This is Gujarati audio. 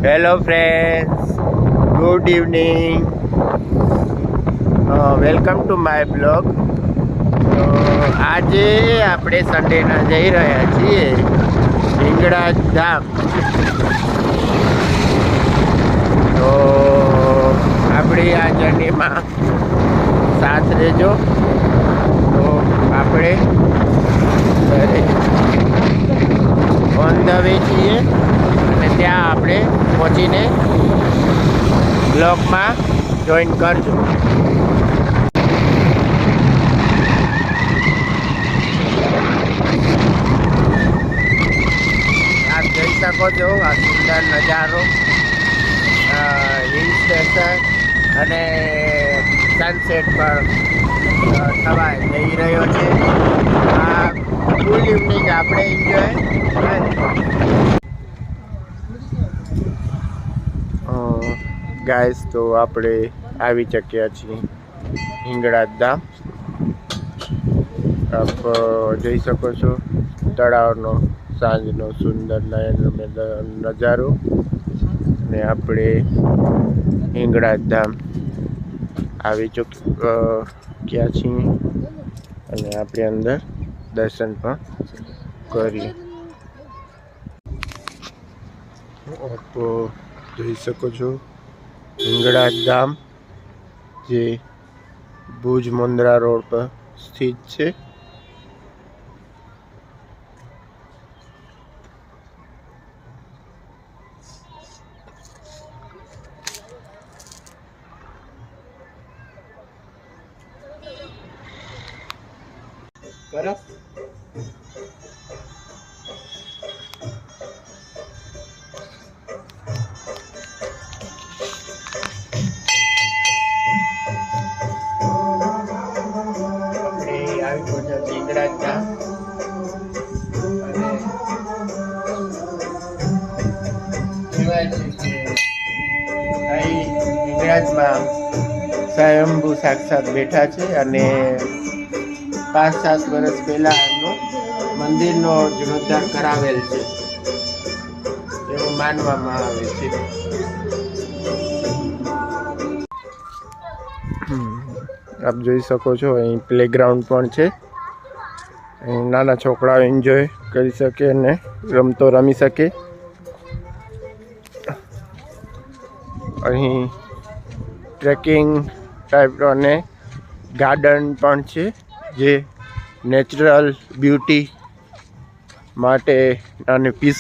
Hello friends, good evening. Welcome to my blog. તો આજે આપણે સન્ડેના જઈ રહ્યા છીએ હિંગળાજ ધામ. તો આપણી આ જર્નીમાં સાથ રહેજો. તો આપણે ઓન ધ વે છીએ અને ત્યાં આપણે પહોંચીને બ્લોગમાં જોઈન કરજો. આપ જોઈ શકો છો આ સુંદર નજારો, હિલ સ્ટેશન અને સનસેટ પર થવા જઈ રહ્યો છે. આ ફૂલ ઇવનિંગ આપણે એન્જોય ગાઈસ. તો આપણે આવી ચક્યા છીએ હિંગળાજ ધામ. આપ જોઈ શકો છો તળાવનો સાંજનો સુંદર નજારો. ને આપણે હિંગળાજ ધામ આવી ચૂક્યા છીએ અને આપણે અંદર દર્શન પણ કરીએ. તો જોઈ શકો છો હિંગળાજ ધામ જે ભુજ મુન્દ્રા રોડ પર સ્થિત છે. બરાબર. હિંગળાજ ધામ અને કહેવાય છે કે અહીં હિંગળાજમાં સ્વયંભૂ સાક્ષાત બેઠા છે અને 5-7 વર્ષ પહેલા એમનો મંદિરનો જીર્ણોદ્ધાર કરાવેલ છે એવું માનવામાં આવે છે. આપ જોઈ શકો છો અહીં પ્લેગ્રાઉન્ડ પણ છે. અહીં નાના છોકરાઓ એન્જોય કરી શકે અને રમતો રમી શકે. અહીં ટ્રેકિંગ ટાઈપનો અને ગાર્ડન પણ છે જે નેચરલ બ્યુટી માટે અને પીસ